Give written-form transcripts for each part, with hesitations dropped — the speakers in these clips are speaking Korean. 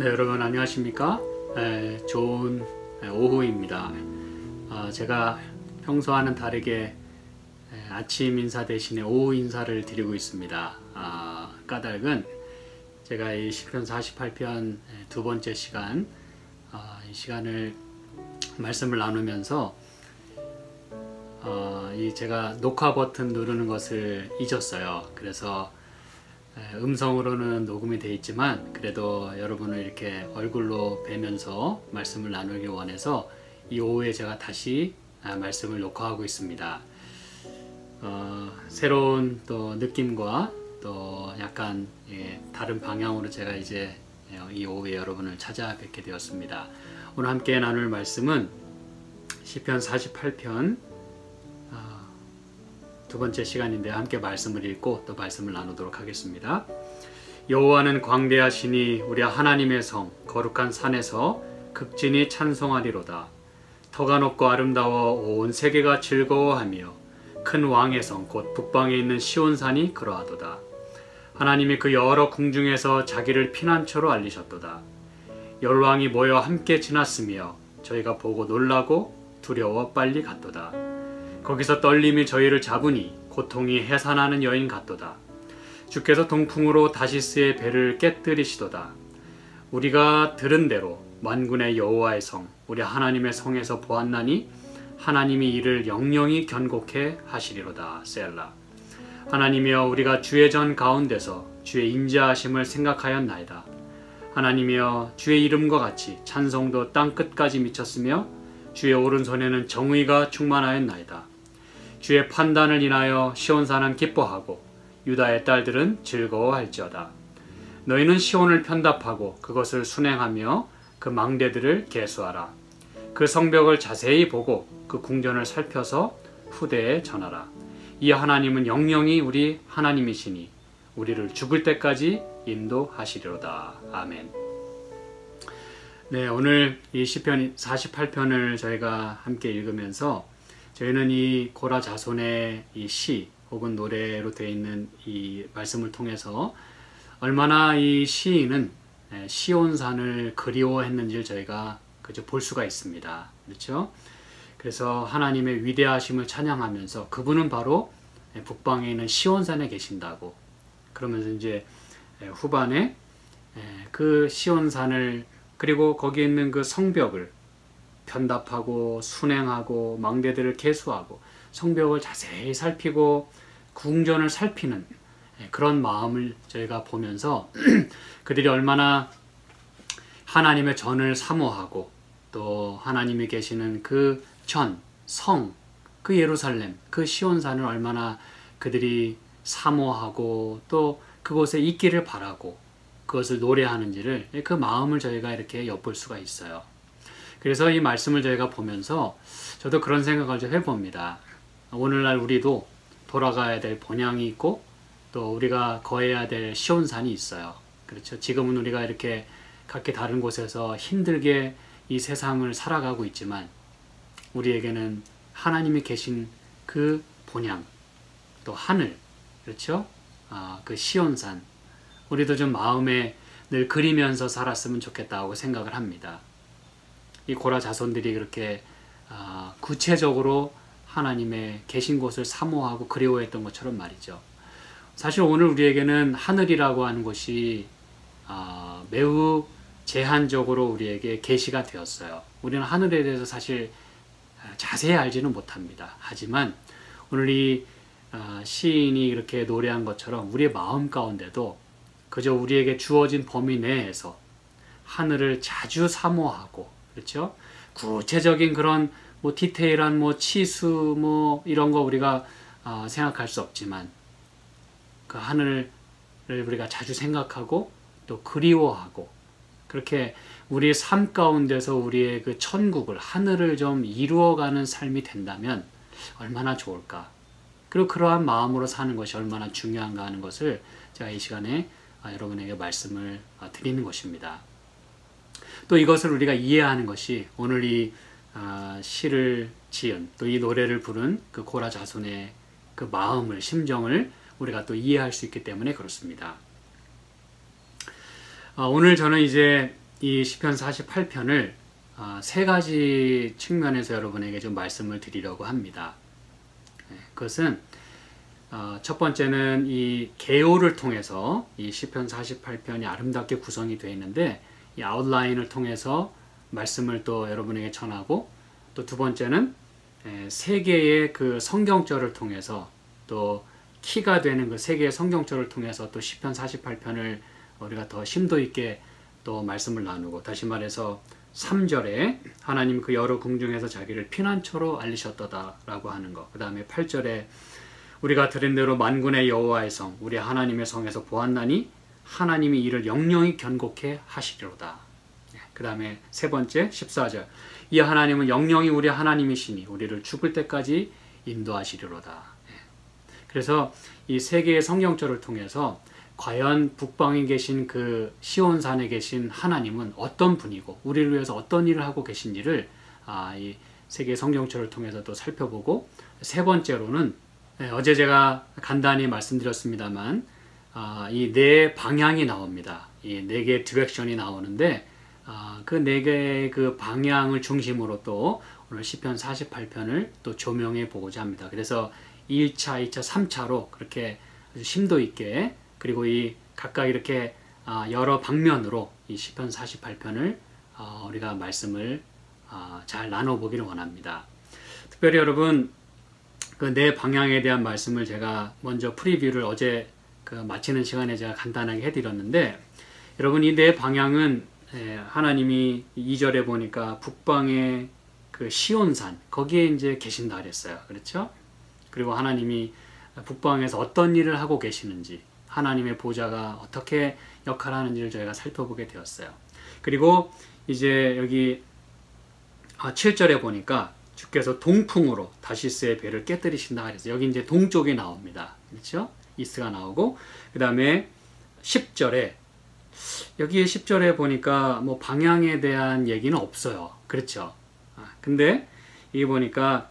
네, 여러분 안녕하십니까? 좋은 오후입니다. 제가 평소와는 다르게 아침 인사 대신에 오후 인사를 드리고 있습니다. 까닭은 제가 이 시편 48편 두 번째 시간, 이 시간을 말씀을 나누면서 제가 녹화 버튼 누르는 것을 잊었어요. 그래서 음성으로는 녹음이 되어 있지만 그래도 여러분을 이렇게 얼굴로 뵈면서 말씀을 나누기 원해서 이 오후에 제가 다시 말씀을 녹화하고 있습니다. 새로운 또 느낌과 또 약간 다른 방향으로 제가 이제 이 오후에 여러분을 찾아뵙게 되었습니다. 오늘 함께 나눌 말씀은 시편 48편 두 번째 시간인데 함께 말씀을 읽고 또 말씀을 나누도록 하겠습니다. 여호와는 광대하시니 우리 하나님의 성 거룩한 산에서 극진히 찬송하리로다. 터가 높고 아름다워 온 세계가 즐거워하며 큰 왕의 성 곧 북방에 있는 시온산이 그러하도다. 하나님이 그 여러 궁중에서 자기를 피난처로 알리셨도다. 열왕이 모여 함께 지났으며 저희가 보고 놀라고 두려워 빨리 갔도다. 거기서 떨림이 저희를 잡으니 고통이 해산하는 여인 같도다. 주께서 동풍으로 다시스의 배를 깨뜨리시도다. 우리가 들은 대로 만군의 여호와의 성 우리 하나님의 성에서 보았나니 하나님이 이를 영영히 견고케 하시리로다. 셀라. 하나님이여 우리가 주의 전 가운데서 주의 인자하심을 생각하였나이다. 하나님이여 주의 이름과 같이 찬송도 땅끝까지 미쳤으며 주의 오른손에는 정의가 충만하였나이다. 주의 판단을 인하여 시온산은 기뻐하고 유다의 딸들은 즐거워할지어다. 너희는 시온을 편답하고 그것을 순행하며 그 망대들을 계수하라. 그 성벽을 자세히 보고 그 궁전을 살펴서 후대에 전하라. 이 하나님은 영영이 우리 하나님이시니 우리를 죽을 때까지 인도하시리로다. 아멘. 네, 오늘 이 시편 48편을 저희가 함께 읽으면서 저희는 이 고라 자손의 이 시 혹은 노래로 되어 있는 이 말씀을 통해서 얼마나 이 시인은 시온산을 그리워했는지를 저희가 그저 볼 수가 있습니다. 그렇죠? 그래서 하나님의 위대하심을 찬양하면서 그분은 바로 북방에 있는 시온산에 계신다고 그러면서 이제 후반에 그 시온산을 그리고 거기에 있는 그 성벽을 편답하고 순행하고 망대들을 계수하고 성벽을 자세히 살피고 궁전을 살피는 그런 마음을 저희가 보면서 그들이 얼마나 하나님의 전을 사모하고 또 하나님이 계시는 그 전, 성, 그 예루살렘, 그 시온산을 얼마나 그들이 사모하고 또 그곳에 있기를 바라고 그것을 노래하는지를 그 마음을 저희가 이렇게 엿볼 수가 있어요. 그래서 이 말씀을 저희가 보면서 저도 그런 생각을 좀 해봅니다. 오늘날 우리도 돌아가야 될 본향이 있고 또 우리가 거해야 될 시온산이 있어요. 그렇죠. 지금은 우리가 이렇게 각기 다른 곳에서 힘들게 이 세상을 살아가고 있지만 우리에게는 하나님이 계신 그 본향 또 하늘 그렇죠. 그 시온산 우리도 좀 마음에 늘 그리면서 살았으면 좋겠다고 생각을 합니다. 이 고라 자손들이 그렇게 구체적으로 하나님의 계신 곳을 사모하고 그리워했던 것처럼 말이죠. 사실 오늘 우리에게는 하늘이라고 하는 것이 매우 제한적으로 우리에게 계시가 되었어요. 우리는 하늘에 대해서 사실 자세히 알지는 못합니다. 하지만 오늘 이 시인이 이렇게 노래한 것처럼 우리의 마음 가운데도 그저 우리에게 주어진 범위 내에서 하늘을 자주 사모하고 그렇죠? 구체적인 그런 뭐 디테일한 뭐 치수 뭐 이런 거 우리가 생각할 수 없지만 그 하늘을 우리가 자주 생각하고 또 그리워하고 그렇게 우리의 삶 가운데서 우리의 그 천국을 하늘을 좀 이루어가는 삶이 된다면 얼마나 좋을까? 그리고 그러한 마음으로 사는 것이 얼마나 중요한가 하는 것을 제가 이 시간에 여러분에게 말씀을 드리는 것입니다. 또 이것을 우리가 이해하는 것이 오늘 이 시를 지은 또 이 노래를 부른 그 고라 자손의 그 마음을 심정을 우리가 또 이해할 수 있기 때문에 그렇습니다. 오늘 저는 이제 이 시편 48편을 세 가지 측면에서 여러분에게 좀 말씀을 드리려고 합니다. 그것은 첫 번째는 이 개요를 통해서 이 시편 48편이 아름답게 구성이 되어 있는데 이 아웃라인을 통해서 말씀을 또 여러분에게 전하고, 또 두 번째는 세 개의 그 성경절을 통해서 또 키가 되는 그 세 개의 성경절을 통해서 또 시편 48편을 우리가 더 심도 있게 또 말씀을 나누고, 다시 말해서 3절에 하나님 그 여러 궁중에서 자기를 피난처로 알리셨다라고 하는 것, 그 다음에 8절에 우리가 들은 대로 만군의 여호와의 성 우리 하나님의 성에서 보았나니 하나님이 이를 영영히 견고케 하시리로다. 그 다음에 세 번째 14절 이 하나님은 영영히 우리 하나님이시니 우리를 죽을 때까지 인도하시리로다. 그래서 이 세 개의 성경절을 통해서 과연 북방에 계신 그 시온산에 계신 하나님은 어떤 분이고 우리를 위해서 어떤 일을 하고 계신지를 이 세 개의 성경절을 통해서 또 살펴보고, 세 번째로는 어제 제가 간단히 말씀드렸습니다만 이 네 방향이 나옵니다. 이 네 개의 디렉션이 나오는데 그 네 개의 그 방향을 중심으로 또 오늘 시편 48편을 또 조명해 보고자 합니다. 그래서 1차, 2차, 3차로 그렇게 아주 심도 있게, 그리고 이 각각 이렇게 여러 방면으로 이 시편 48편을 우리가 말씀을 잘 나눠보기를 원합니다. 특별히 여러분 그 네 방향에 대한 말씀을 제가 먼저 프리뷰를 어제 그 마치는 시간에 제가 간단하게 해드렸는데, 여러분 이 네 방향은 하나님이 2절에 보니까 북방의 그 시온산 거기에 이제 계신다 그랬어요. 그렇죠? 그리고 하나님이 북방에서 어떤 일을 하고 계시는지, 하나님의 보좌가 어떻게 역할을 하는지를 저희가 살펴보게 되었어요. 그리고 이제 여기 7절에 보니까 주께서 동풍으로 다시스의 배를 깨뜨리신다 그래서 여기 이제 동쪽이 나옵니다. 그렇죠? 이스가 나오고, 그 다음에 10절에 여기에 10절에 보니까 뭐 방향에 대한 얘기는 없어요. 그렇죠? 근데 여기 보니까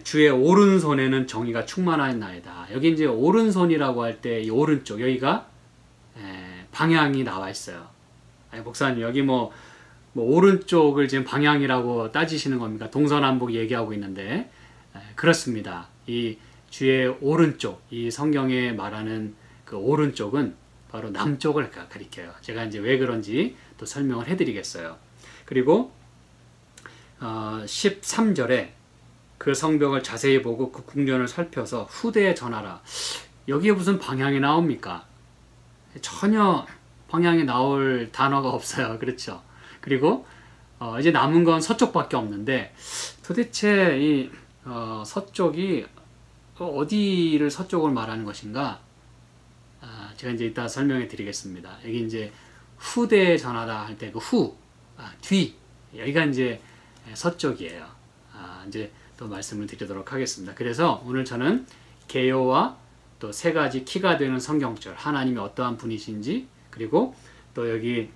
주의 오른손에는 정의가 충만하나이다. 여기 이제 오른손이라고 할 때 이 오른쪽 여기가 방향이 나와 있어요. 목사님 여기 뭐 오른쪽을 지금 방향이라고 따지시는 겁니까? 동서남북 얘기하고 있는데 그렇습니다. 이 주의 오른쪽, 이 성경에 말하는 그 오른쪽은 바로 남쪽을 가리켜요. 제가 이제 왜 그런지 또 설명을 해드리겠어요. 그리고 13절에 그 성벽을 자세히 보고 그 궁전을 살펴서 후대에 전하라. 여기에 무슨 방향이 나옵니까? 전혀 방향이 나올 단어가 없어요. 그렇죠? 그리고 이제 남은 건 서쪽밖에 없는데 도대체 이 서쪽이 어디를 서쪽을 말하는 것인가? 제가 이제 이따 설명해 드리겠습니다. 여기 이제 후대에 전하다 할 때 그 뒤 여기가 이제 서쪽이에요. 이제 또 말씀을 드리도록 하겠습니다. 그래서 오늘 저는 개요와 또 세 가지 키가 되는 성경절, 하나님이 어떠한 분이신지, 그리고 또 여기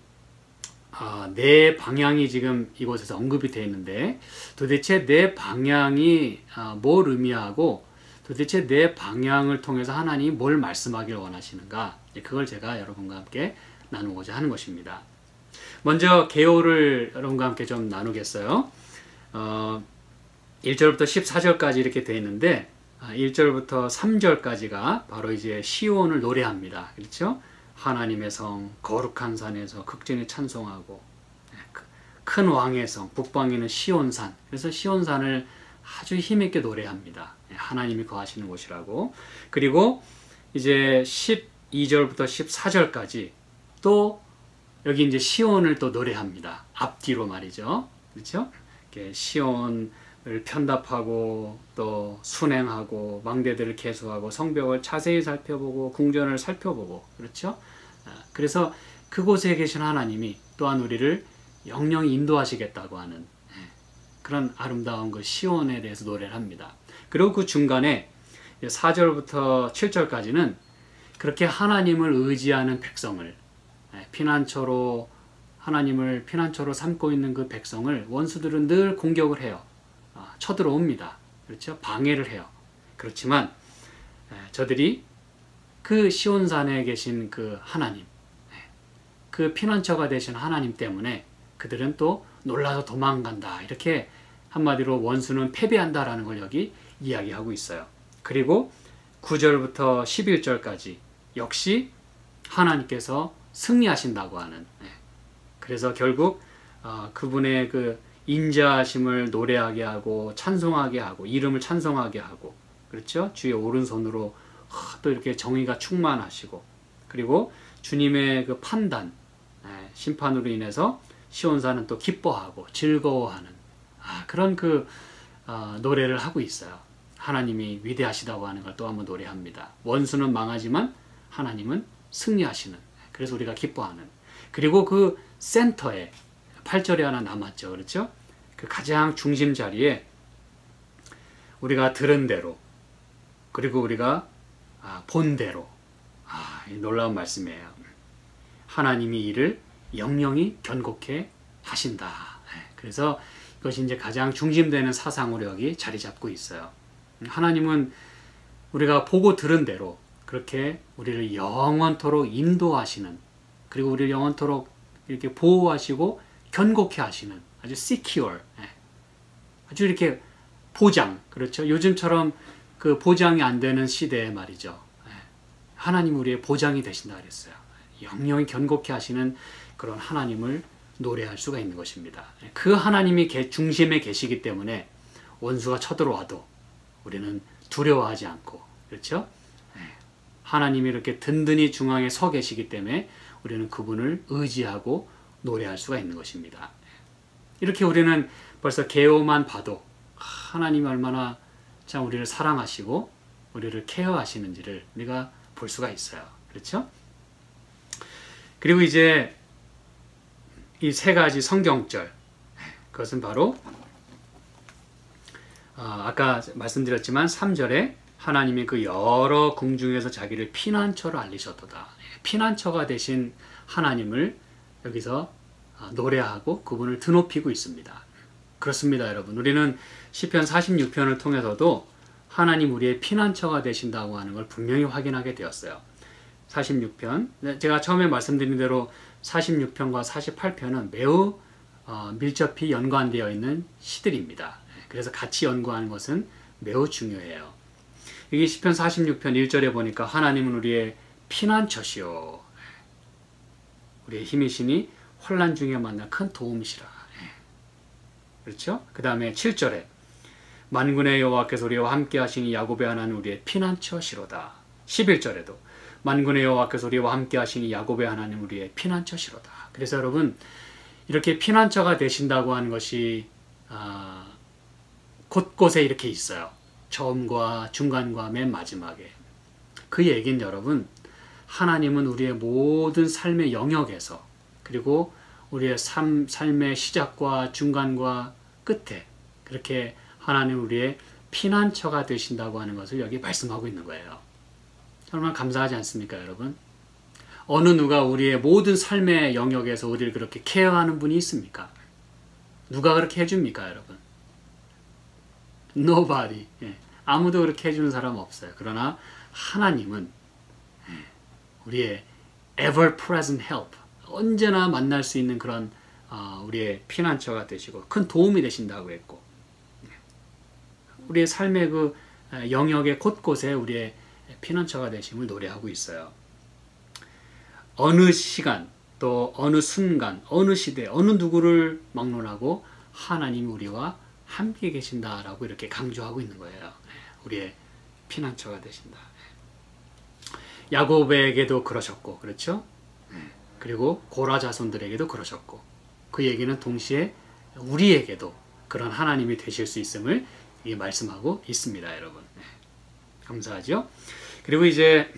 네 방향이 지금 이곳에서 언급이 되어 있는데 도대체 네 방향이 뭘 의미하고 도대체 네 방향을 통해서 하나님이 뭘 말씀하기를 원하시는가, 그걸 제가 여러분과 함께 나누고자 하는 것입니다. 먼저 개요를 여러분과 함께 좀 나누겠어요. 1절부터 14절까지 이렇게 되어 있는데 1절부터 3절까지가 바로 이제 시온을 노래합니다. 그렇죠? 하나님의 성 거룩한 산에서 극진히 찬송하고, 큰 왕의 성 북방에는 시온산, 그래서 시온산을 아주 힘있게 노래합니다. 하나님이 거하시는 곳이라고. 그리고 이제 12절부터 14절까지 또 여기 이제 시온을 또 노래합니다. 앞뒤로 말이죠. 그렇죠? 이렇게 시온을 편답하고 또 순행하고 망대들을 계수하고 성벽을 자세히 살펴보고 궁전을 살펴보고, 그렇죠? 그래서 그곳에 계신 하나님이 또한 우리를 영영히 인도하시겠다고 하는 그런 아름다운 그 시온에 대해서 노래를 합니다. 그리고 그 중간에 4절부터 7절까지는 그렇게 하나님을 의지하는 백성을, 피난처로 하나님을 피난처로 삼고 있는 그 백성을 원수들은 늘 공격을 해요. 쳐들어옵니다. 그렇죠? 방해를 해요. 그렇지만 저들이 그 시온산에 계신 그 하나님, 그 피난처가 되신 하나님 때문에 그들은 또 놀라서 도망간다. 이렇게 한마디로 원수는 패배한다라는 걸 여기 이야기하고 있어요. 그리고 9절부터 11절까지 역시 하나님께서 승리하신다고 하는, 그래서 결국 그분의 그 인자하심을 노래하게 하고 찬송하게 하고 이름을 찬송하게 하고, 그렇죠? 주의 오른손으로 또 이렇게 정의가 충만하시고, 그리고 주님의 그 판단, 심판으로 인해서 시온산은 또 기뻐하고 즐거워하는 그런 그 노래를 하고 있어요. 하나님이 위대하시다고 하는 걸 또 한번 노래합니다. 원수는 망하지만 하나님은 승리하시는, 그래서 우리가 기뻐하는. 그리고 그 센터에 8절에 하나 남았죠. 그렇죠? 그 가장 중심 자리에 우리가 들은 대로, 그리고 우리가 본 대로, 놀라운 말씀이에요. 하나님이 이를 영영히 견고케 하신다. 그래서 이것이 이제 가장 중심되는 사상으로 여기 자리 잡고 있어요. 하나님은 우리가 보고 들은 대로 그렇게 우리를 영원토록 인도하시는, 그리고 우리를 영원토록 이렇게 보호하시고 견고케 하시는 아주 secure, 아주 이렇게 보장, 그렇죠? 요즘처럼 그 보장이 안 되는 시대에 말이죠. 하나님 우리의 보장이 되신다 그랬어요. 영영히 견고케 하시는 그런 하나님을 노래할 수가 있는 것입니다. 그 하나님이 중심에 계시기 때문에 원수가 쳐들어와도 우리는 두려워하지 않고, 그렇죠? 하나님이 이렇게 든든히 중앙에 서 계시기 때문에 우리는 그분을 의지하고 노래할 수가 있는 것입니다. 이렇게 우리는 벌써 개요만 봐도 하나님이 얼마나 참 우리를 사랑하시고 우리를 케어하시는지를 우리가 볼 수가 있어요. 그렇죠? 그리고 이제 이 세 가지 성경절, 그것은 바로 아까 말씀드렸지만 3절에 하나님이 그 여러 궁 중에서 자기를 피난처로 알리셨도다. 피난처가 되신 하나님을 여기서 노래하고 그분을 드높이고 있습니다. 그렇습니다, 여러분. 우리는 시편 46편을 통해서도 하나님 우리의 피난처가 되신다고 하는 걸 분명히 확인하게 되었어요. 46편, 제가 처음에 말씀드린 대로 46편과 48편은 매우 밀접히 연관되어 있는 시들입니다. 그래서 같이 연구하는 것은 매우 중요해요. 여기 시편 46편 1절에 보니까 하나님은 우리의 피난처시오, 우리의 힘이시니 환난 중에 만나 큰 도움이시라. 그렇죠? 그 다음에 7절에 만군의 여호와께서 우리와 함께 하시니 야곱의 하나는 우리의 피난처시로다. 11절에도 만군의 여호와께서 우리와 함께 하시니 야곱의 하나님 우리의 피난처시로다. 그래서 여러분, 이렇게 피난처가 되신다고 하는 것이 곳곳에 이렇게 있어요. 처음과 중간과 맨 마지막에. 그 얘기는 여러분, 하나님은 우리의 모든 삶의 영역에서, 그리고 우리의 삶의 시작과 중간과 끝에 그렇게 하나님 우리의 피난처가 되신다고 하는 것을 여기 말씀하고 있는 거예요. 정말 감사하지 않습니까, 여러분? 어느 누가 우리의 모든 삶의 영역에서 우리를 그렇게 케어하는 분이 있습니까? 누가 그렇게 해줍니까, 여러분? Nobody. 아무도 그렇게 해주는 사람 없어요. 그러나 하나님은 우리의 ever-present help, 언제나 만날 수 있는 그런 우리의 피난처가 되시고 큰 도움이 되신다고 했고, 우리의 삶의 그 영역의 곳곳에 우리의 피난처가 되심을 노래하고 있어요. 어느 시간, 또 어느 순간, 어느 시대, 어느 누구를 막론하고 하나님이 우리와 함께 계신다라고 이렇게 강조하고 있는 거예요. 우리의 피난처가 되신다. 야곱에게도 그러셨고, 그렇죠? 그리고 고라 자손들에게도 그러셨고, 그 얘기는 동시에 우리에게도 그런 하나님이 되실 수 있음을 말씀하고 있습니다, 여러분. 감사하죠? 그리고 이제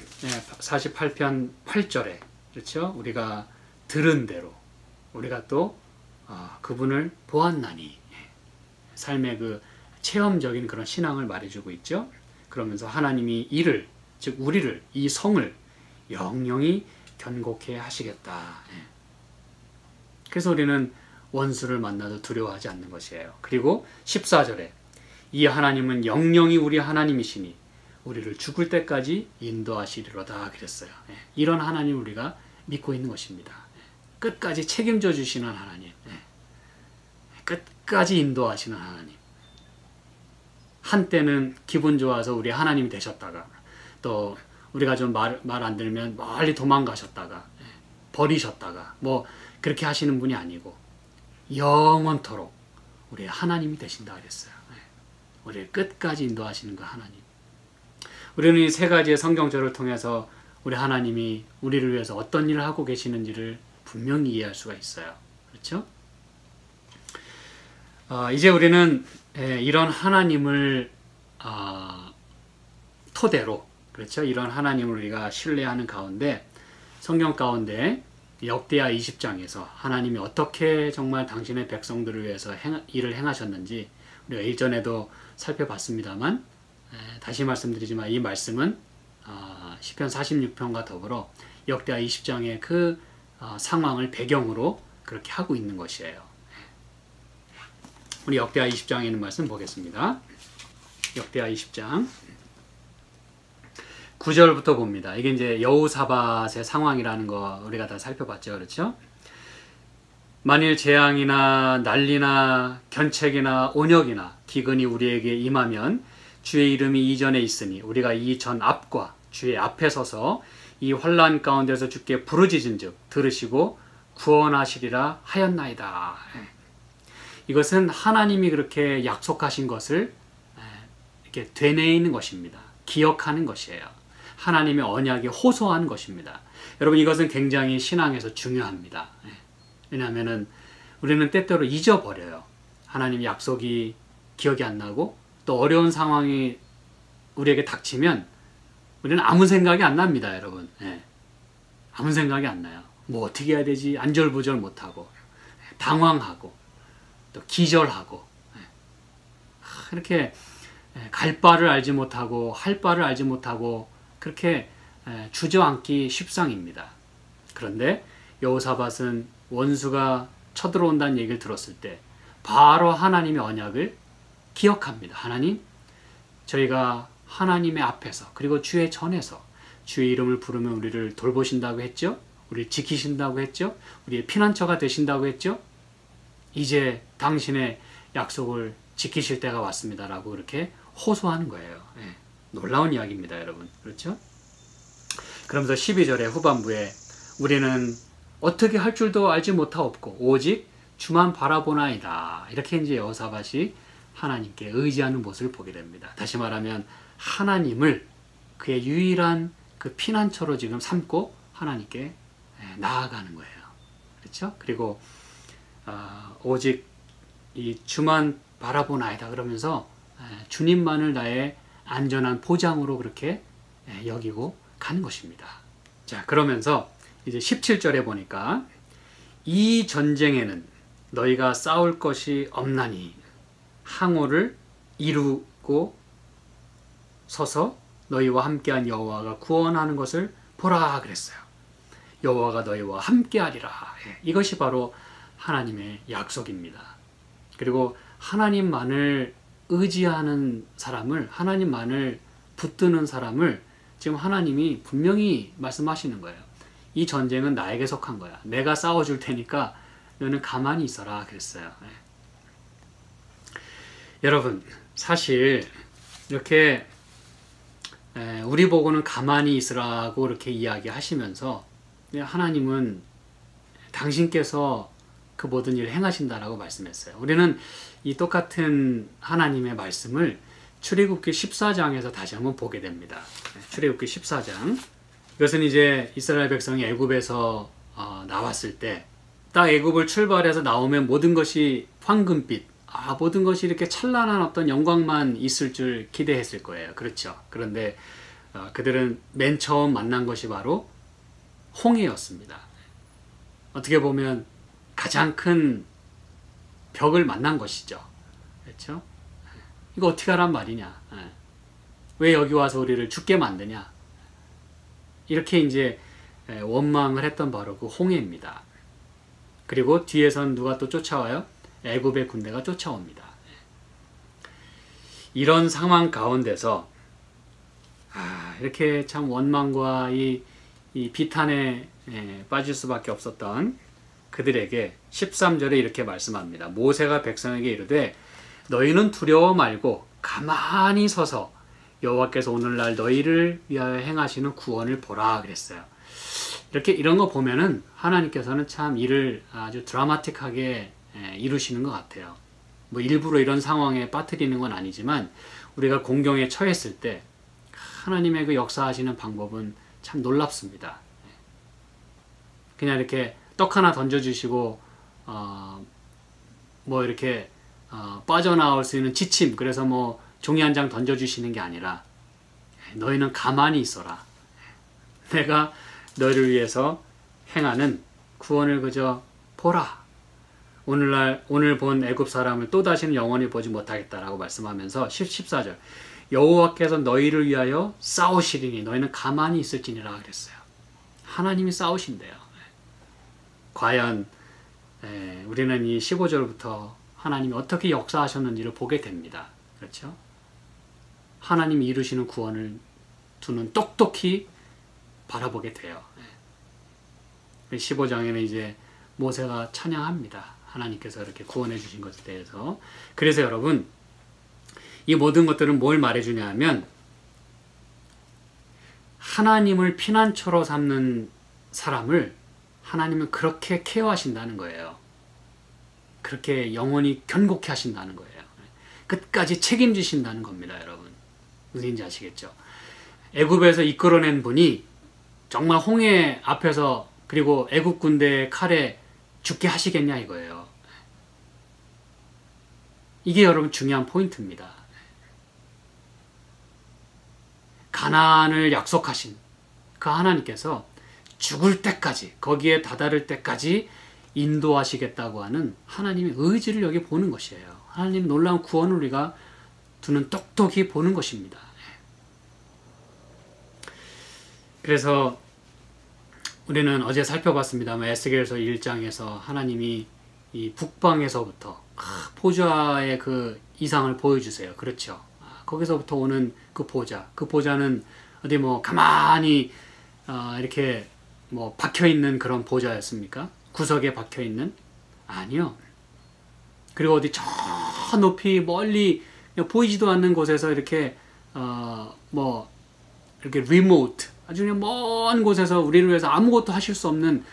48편 8절에, 그렇죠? 우리가 들은 대로 우리가 또 그분을 보았나니, 삶의 그 체험적인 그런 신앙을 말해주고 있죠. 그러면서 하나님이 이를, 즉 우리를, 이 성을 영영히 견고케 하시겠다. 그래서 우리는 원수를 만나도 두려워하지 않는 것이에요. 그리고 14절에 이 하나님은 영영히 우리 하나님이시니 우리를 죽을 때까지 인도하시리로다 그랬어요. 이런 하나님 우리가 믿고 있는 것입니다. 끝까지 책임져 주시는 하나님, 끝까지 인도하시는 하나님. 한때는 기분 좋아서 우리 하나님이 되셨다가 또 우리가 좀 말 안 들으면 멀리 도망가셨다가 버리셨다가 뭐 그렇게 하시는 분이 아니고 영원토록 우리 하나님이 되신다 그랬어요. 우리를 끝까지 인도하시는 그 하나님. 우리는 이 세 가지의 성경절을 통해서 우리 하나님이 우리를 위해서 어떤 일을 하고 계시는지를 분명히 이해할 수가 있어요. 그렇죠? 이제 우리는 이런 하나님을 토대로, 그렇죠? 이런 하나님을 우리가 신뢰하는 가운데 성경 가운데 역대하 20장에서 하나님이 어떻게 정말 당신의 백성들을 위해서 일을 행하셨는지 우리가 일전에도 살펴봤습니다만, 다시 말씀드리지만 이 말씀은 시편 46편과 더불어 역대하 20장의 그 상황을 배경으로 그렇게 하고 있는 것이에요. 우리 역대하 20장에 있는 말씀 보겠습니다. 역대하 20장 9절부터 봅니다. 이게 이제 여호사밧의 상황이라는 거 우리가 다 살펴봤죠. 그렇죠? 만일 재앙이나 난리나 견책이나 온역이나 기근이 우리에게 임하면 주의 이름이 이전에 있으니 우리가 이 전 앞과 주의 앞에 서서 이 환난 가운데서 주께 부르짖은즉 들으시고 구원하시리라 하였나이다. 이것은 하나님이 그렇게 약속하신 것을 이렇게 되뇌이는 것입니다. 기억하는 것이에요. 하나님의 언약에 호소하는 것입니다. 여러분, 이것은 굉장히 신앙에서 중요합니다. 왜냐하면 우리는 때때로 잊어버려요. 하나님 약속이 기억이 안 나고 또 어려운 상황이 우리에게 닥치면 우리는 아무 생각이 안 납니다. 여러분, 아무 생각이 안 나요. 뭐 어떻게 해야 되지? 안절부절 못하고 당황하고 또 기절하고 이렇게 갈 바를 알지 못하고 할 바를 알지 못하고 그렇게 주저앉기 십상입니다. 그런데 여호사밧은 원수가 쳐들어온다는 얘기를 들었을 때 바로 하나님의 언약을 기억합니다. 하나님, 저희가 하나님의 앞에서 그리고 주의 전에서 주의 이름을 부르면 우리를 돌보신다고 했죠? 우리를 지키신다고 했죠? 우리의 피난처가 되신다고 했죠? 이제 당신의 약속을 지키실 때가 왔습니다라고 그렇게 호소하는 거예요. 놀라운 이야기입니다, 여러분. 그렇죠? 그러면서 12절의 후반부에 우리는 어떻게 할 줄도 알지 못하옵고 오직 주만 바라보나이다. 이렇게 이제 여호사밧이 하나님께 의지하는 모습을 보게 됩니다. 다시 말하면 하나님을 그의 유일한 그 피난처로 지금 삼고 하나님께 나아가는 거예요. 그렇죠? 그리고 오직 이 주만 바라보나이다 그러면서 주님만을 나의 안전한 보장으로 그렇게 여기고 가는 것입니다. 자, 그러면서 이제 17절에 보니까 이 전쟁에는 너희가 싸울 것이 없나니 항오를 이루고 서서 너희와 함께한 여호와가 구원하는 것을 보라 그랬어요. 여호와가 너희와 함께하리라. 이것이 바로 하나님의 약속입니다. 그리고 하나님만을 의지하는 사람을, 하나님만을 붙드는 사람을 지금 하나님이 분명히 말씀하시는 거예요. 이 전쟁은 나에게 속한 거야. 내가 싸워줄 테니까 너는 가만히 있어라 그랬어요. 여러분, 사실 이렇게 우리 보고는 가만히 있으라고 이렇게 이야기하시면서 하나님은 당신께서 그 모든 일을 행하신다라고 말씀했어요. 우리는 이 똑같은 하나님의 말씀을 출애굽기 14장에서 다시 한번 보게 됩니다. 출애굽기 14장. 이것은 이제 이스라엘 백성이 애굽에서 나왔을 때 딱 애굽을 출발해서 나오면 모든 것이 황금빛, 모든 것이 이렇게 찬란한 어떤 영광만 있을 줄 기대했을 거예요. 그렇죠? 그런데 그들은 맨 처음 만난 것이 바로 홍해였습니다. 어떻게 보면 가장 큰 벽을 만난 것이죠. 그렇죠? 이거 어떻게 하란 말이냐? 왜 여기 와서 우리를 죽게 만드냐? 이렇게 이제 원망을 했던 바로 그 홍해입니다. 그리고 뒤에선 누가 또 쫓아와요? 애굽의 군대가 쫓아옵니다. 이런 상황 가운데서 이렇게 참 원망과 이 비탄에 빠질 수밖에 없었던 그들에게 13절에 이렇게 말씀합니다. 모세가 백성에게 이르되 너희는 두려워 말고 가만히 서서 여호와께서 오늘날 너희를 위하여 행하시는 구원을 보라 그랬어요. 이렇게 이런 거 보면은 하나님께서는 참 일을 아주 드라마틱하게 이루시는 것 같아요. 뭐 일부러 이런 상황에 빠뜨리는 건 아니지만 우리가 공경에 처했을 때 하나님의 그 역사하시는 방법은 참 놀랍습니다. 그냥 이렇게 떡 하나 던져주시고 뭐 이렇게 빠져나올 수 있는 지침, 그래서 뭐 종이 한 장 던져주시는 게 아니라 너희는 가만히 있어라. 내가 너희를 위해서 행하는 구원을 그저 보라. 오늘 본 애굽 사람을 또 다시는 영원히 보지 못하겠다라고 말씀하면서 14절 여호와께서 너희를 위하여 싸우시리니 너희는 가만히 있을지니라 그랬어요. 하나님이 싸우신대요. 과연 우리는 이 15절부터 하나님이 어떻게 역사하셨는지를 보게 됩니다. 그렇죠? 하나님이 이루시는 구원을 두 눈 똑똑히 바라보게 돼요. 15장에는 이제 모세가 찬양합니다. 하나님께서 이렇게 구원해 주신 것에 대해서. 그래서 여러분, 이 모든 것들은 뭘 말해주냐 하면 하나님을 피난처로 삼는 사람을 하나님은 그렇게 케어하신다는 거예요. 그렇게 영원히 견고케 하신다는 거예요. 끝까지 책임지신다는 겁니다, 여러분. 무슨 말인지 아시겠죠? 애굽에서 이끌어낸 분이 정말 홍해 앞에서 그리고 애굽 군대의 칼에 죽게 하시겠냐 이거예요. 이게 여러분 중요한 포인트입니다. 가나안을 약속하신 그 하나님께서 죽을 때까지, 거기에 다다를 때까지 인도하시겠다고 하는 하나님의 의지를 여기 보는 것이에요. 하나님 놀라운 구원을 우리가 두 눈 똑똑히 보는 것입니다. 그래서 우리는 어제 살펴봤습니다만 에스겔서 1장에서 하나님이 이 북방에서부터 보좌의 그 이상을 보여주세요. 그렇죠? 거기서부터 오는 그 보좌는 어디 뭐 가만히 이렇게 뭐 박혀있는 그런 보좌였습니까? 구석에 박혀있는? 아니요. 그리고 어디 저 높이 멀리 보이지도 않는 곳에서 이렇게 뭐 이렇게 리모트, 아주 그냥 먼 곳에서 우리를 위해서 아무것도 하실 수 없는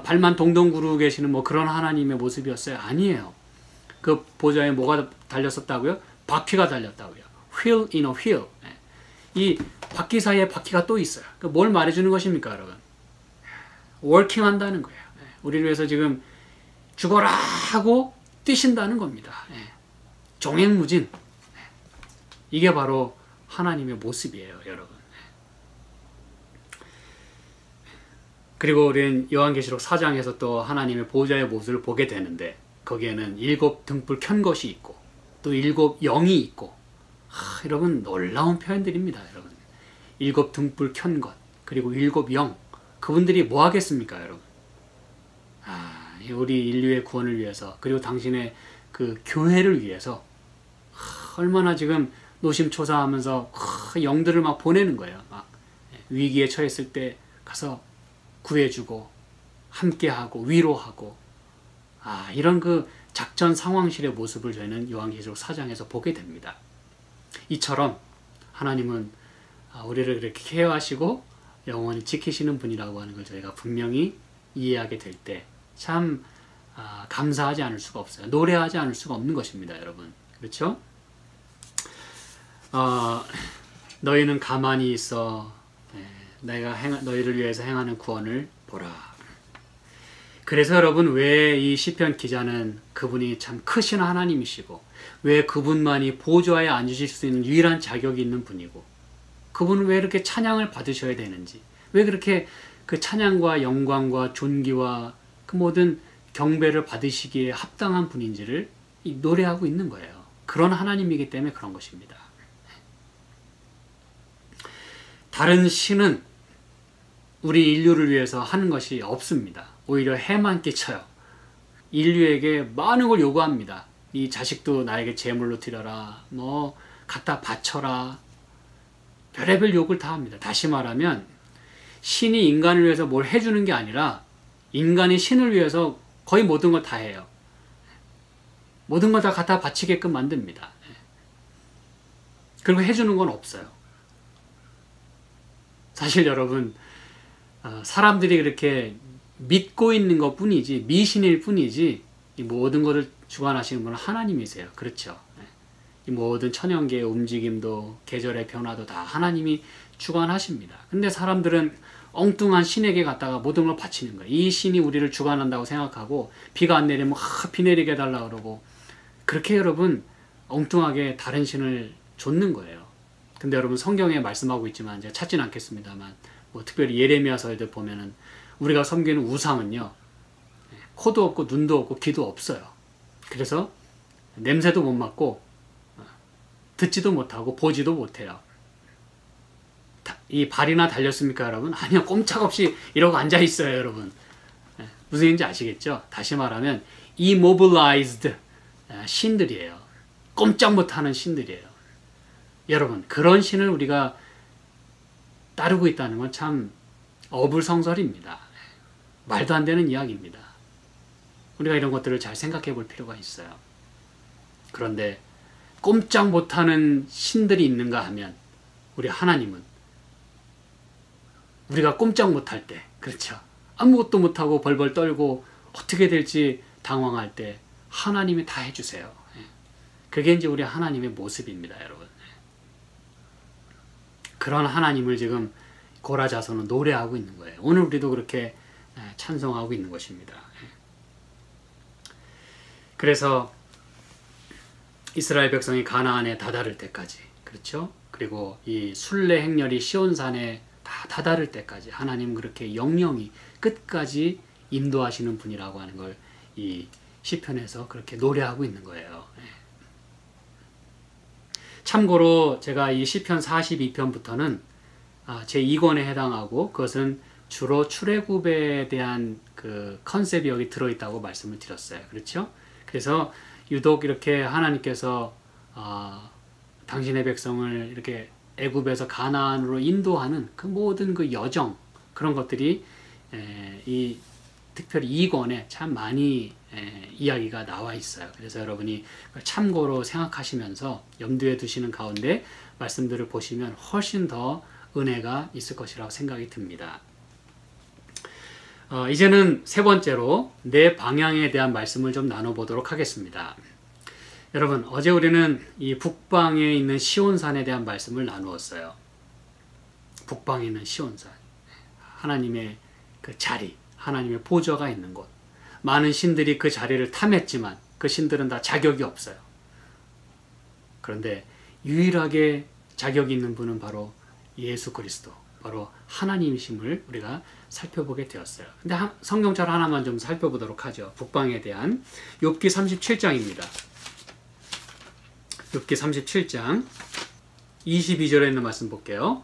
발만 동동 구르고 계시는 뭐 그런 하나님의 모습이었어요? 아니에요. 그 보좌에 뭐가 달렸었다고요? 바퀴가 달렸다고요. wheel in a wheel. 이 바퀴 사이에 바퀴가 또 있어요. 뭘 말해주는 것입니까, 여러분? 워킹 한다는 거예요. 우리를 위해서 지금 죽어라 하고 뛰신다는 겁니다. 종횡무진. 이게 바로 하나님의 모습이에요, 여러분. 그리고 우리는 요한계시록 4장에서 또 하나님의 보좌의 모습을 보게 되는데 거기에는 7 등불 켠 것이 있고 또 7 영이 있고 여러분 놀라운 표현들입니다. 여러분 7 등불 켠 것 그리고 7 영 그분들이 뭐 하겠습니까, 여러분? 우리 인류의 구원을 위해서 그리고 당신의 그 교회를 위해서 얼마나 지금 노심초사하면서 영들을 막 보내는 거예요. 막 위기에 처했을 때 가서 구해주고 함께하고 위로하고 이런 그 작전 상황실의 모습을 저희는 요한계시록 4장에서 보게 됩니다. 이처럼 하나님은 우리를 그렇게 케어하시고 영원히 지키시는 분이라고 하는 걸 저희가 분명히 이해하게 될 때 참 감사하지 않을 수가 없어요. 노래하지 않을 수가 없는 것입니다, 여러분. 그렇죠? 너희는 가만히 있어. 내가 너희를 위해서 행하는 구원을 보라. 그래서 여러분 왜 이 시편 기자는 그분이 참 크신 하나님이시고 왜 그분만이 보좌에 앉으실 수 있는 유일한 자격이 있는 분이고 그분은 왜 이렇게 찬양을 받으셔야 되는지 왜 그렇게 그 찬양과 영광과 존귀와 그 모든 경배를 받으시기에 합당한 분인지를 노래하고 있는 거예요. 그런 하나님이기 때문에 그런 것입니다. 다른 신은 우리 인류를 위해서 하는 것이 없습니다. 오히려 해만 끼쳐요. 인류에게 많은 걸 요구합니다. 이 자식도 나에게 제물로 드려라. 뭐 갖다 바쳐라. 별의별 욕을 다 합니다. 다시 말하면 신이 인간을 위해서 뭘 해주는 게 아니라 인간이 신을 위해서 거의 모든 걸 다 해요. 모든 걸 다 갖다 바치게끔 만듭니다. 그리고 해주는 건 없어요. 사실 여러분, 사람들이 그렇게 믿고 있는 것 뿐이지, 미신일 뿐이지, 이 모든 것을 주관하시는 분은 하나님이세요. 그렇죠. 이 모든 천연계의 움직임도 계절의 변화도 다 하나님이 주관하십니다. 근데 사람들은 엉뚱한 신에게 갖다가 모든 걸 바치는 거예요. 이 신이 우리를 주관한다고 생각하고 비가 안 내리면 비 내리게 해달라고 그러고 그렇게 여러분 엉뚱하게 다른 신을 좇는 거예요. 근데 여러분 성경에 말씀하고 있지만 제가 찾지는 않겠습니다만 뭐 특별히 예레미야서에도 보면은 우리가 섬기는 우상은요 코도 없고 눈도 없고 귀도 없어요. 그래서 냄새도 못 맡고 듣지도 못하고 보지도 못해요. 이 발이나 달렸습니까 여러분? 아니요, 꼼짝없이 이러고 앉아있어요 여러분. 무슨 얘기인지 아시겠죠? 다시 말하면 immobilized 신들이에요. 꼼짝 못하는 신들이에요. 여러분, 그런 신을 우리가 따르고 있다는 건 참 어불성설입니다. 말도 안 되는 이야기입니다. 우리가 이런 것들을 잘 생각해 볼 필요가 있어요. 그런데 꼼짝 못하는 신들이 있는가 하면 우리 하나님은 우리가 꼼짝 못할 때, 그렇죠, 아무것도 못하고 벌벌 떨고 어떻게 될지 당황할 때 하나님이 다 해주세요. 그게 이제 우리 하나님의 모습입니다 여러분. 그런 하나님을 지금 고라 자손은 노래하고 있는 거예요. 오늘 우리도 그렇게 찬송하고 있는 것입니다. 그래서 이스라엘 백성이 가나안에 다다를 때까지, 그렇죠? 그리고 이 순례 행렬이 시온산에 다 다다를 때까지 하나님 그렇게 영영이 끝까지 인도하시는 분이라고 하는 걸 이 시편에서 그렇게 노래하고 있는 거예요. 참고로 제가 이 시편 42편부터는 제2권에 해당하고 그것은 주로 출애굽에 대한 그 컨셉이 여기 들어있다고 말씀을 드렸어요. 그렇죠? 그래서 유독 이렇게 하나님께서 당신의 백성을 이렇게 애굽에서 가나안으로 인도하는 그 모든 그 여정, 그런 것들이 이 특별히 2권에 참 많이 이야기가 나와 있어요. 그래서 여러분이 참고로 생각하시면서 염두에 두시는 가운데 말씀들을 보시면 훨씬 더 은혜가 있을 것이라고 생각이 듭니다. 이제는 세 번째로 내 방향에 대한 말씀을 좀 나눠보도록 하겠습니다. 여러분, 어제 우리는 이 북방에 있는 시온산에 대한 말씀을 나누었어요. 북방에 있는 시온산, 하나님의 그 자리, 하나님의 보좌가 있는 곳. 많은 신들이 그 자리를 탐했지만 그 신들은 다 자격이 없어요. 그런데 유일하게 자격이 있는 분은 바로 예수 그리스도, 바로 하나님이심을 우리가 살펴보게 되었어요. 근데 성경절 하나만 좀 살펴보도록 하죠. 북방에 대한 욥기 37장입니다. 욥기 37장 22절에 있는 말씀 볼게요.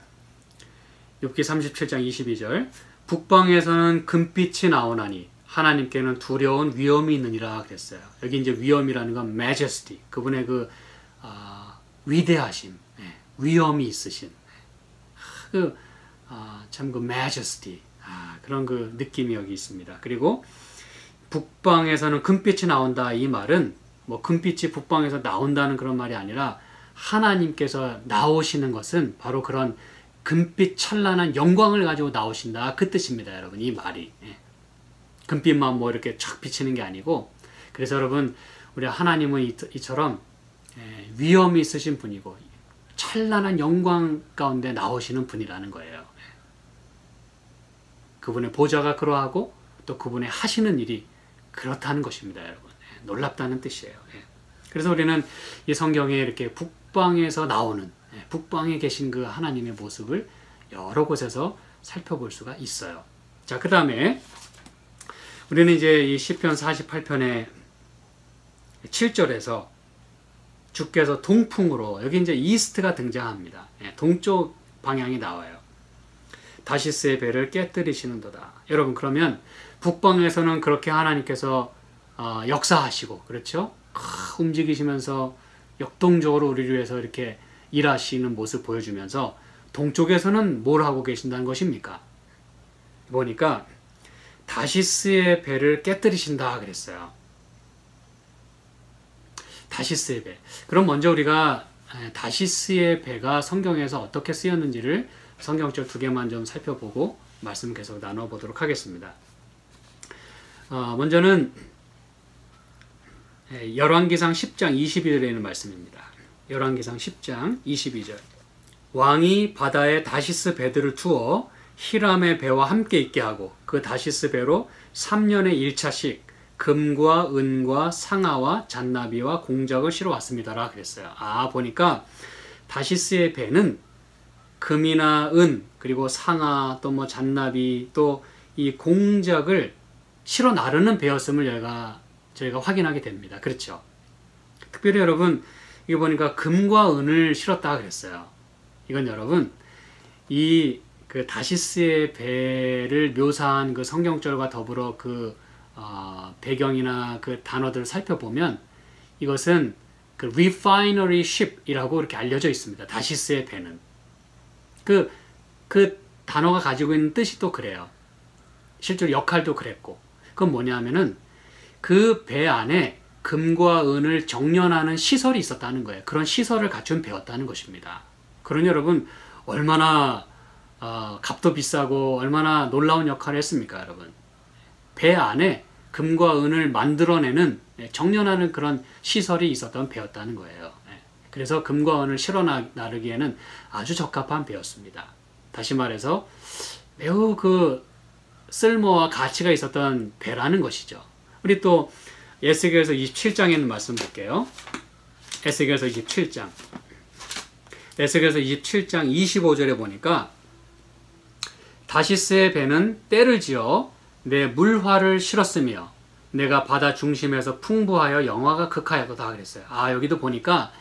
욥기 37장 22절. 북방에서는 금빛이 나오나니 하나님께는 두려운 위엄이 있느니라 그랬어요. 여기 이제 위엄이라는 건 majesty, 그분의 그 위대하심, 위엄이 있으신 참 그 majesty, 그런 그 느낌이 여기 있습니다. 그리고 북방에서는 금빛이 나온다, 이 말은 뭐 금빛이 북방에서 나온다는 그런 말이 아니라 하나님께서 나오시는 것은 바로 그런 금빛 찬란한 영광을 가지고 나오신다, 그 뜻입니다 여러분. 이 말이 금빛만 뭐 이렇게 촥 비치는 게 아니고, 그래서 여러분 우리 하나님은 이처럼 위엄이 있으신 분이고 찬란한 영광 가운데 나오시는 분이라는 거예요. 그분의 보좌가 그러하고 또 그분의 하시는 일이 그렇다는 것입니다 여러분. 놀랍다는 뜻이에요. 그래서 우리는 이 성경에 이렇게 북방에서 나오는, 북방에 계신 그 하나님의 모습을 여러 곳에서 살펴볼 수가 있어요. 자, 그 다음에 우리는 이제 이 시편 48편의 7절에서 주께서 동풍으로, 여기 이제 이스트가 등장합니다. 동쪽 방향이 나와요. 다시스의 배를 깨뜨리시는도다. 여러분, 그러면 북방에서는 그렇게 하나님께서 역사하시고, 그렇죠? 움직이시면서 역동적으로 우리를 위해서 이렇게 일하시는 모습 보여주면서 동쪽에서는 뭘 하고 계신다는 것입니까? 보니까 다시스의 배를 깨뜨리신다 그랬어요. 다시스의 배. 그럼 먼저 우리가 다시스의 배가 성경에서 어떻게 쓰였는지를 성경적 2개만 좀 살펴보고 말씀 계속 나눠보도록 하겠습니다. 먼저는 열왕기상 10장 22절에 있는 말씀입니다. 열왕기상 10장 22절. 왕이 바다에 다시스 배들을 투어 히람의 배와 함께 있게 하고 그 다시스 배로 3년에 1차씩 금과 은과 상아와 잔나비와 공작을 실어 왔습니다라 그랬어요. 보니까 다시스의 배는 금이나 은 그리고 상아 또 뭐 잔나비 또 이 공작을 실어 나르는 배였음을 저희가 확인하게 됩니다. 그렇죠? 특별히 여러분 이거 보니까 금과 은을 실었다 그랬어요. 이건 여러분 그 다시스의 배를 묘사한 그 성경절과 더불어 그 배경이나 그 단어들을 살펴보면 이것은 그 refinery ship이라고 이렇게 알려져 있습니다. 다시스의 배는 그 단어가 가지고 있는 뜻이 또 그래요. 실제로 역할도 그랬고 그건 뭐냐면은 그 배 안에 금과 은을 정련하는 시설이 있었다는 거예요. 그런 시설을 갖춘 배였다는 것입니다. 그러니 여러분 얼마나 값도 비싸고 얼마나 놀라운 역할을 했습니까, 여러분? 배 안에 금과 은을 만들어내는 정련하는 그런 시설이 있었던 배였다는 거예요. 그래서 금과 은을 실어 나르기에는 아주 적합한 배였습니다. 다시 말해서 매우 그 쓸모와 가치가 있었던 배라는 것이죠. 우리 또 에스겔서 27장에 있는 말씀 볼게요. 에스겔서 27장. 에스겔서 27장 25절에 보니까 다시스의 배는 때를 지어 내 물화를 실었으며 내가 바다 중심에서 풍부하여 영화가 극하였다 그랬어요. 여기도 보니까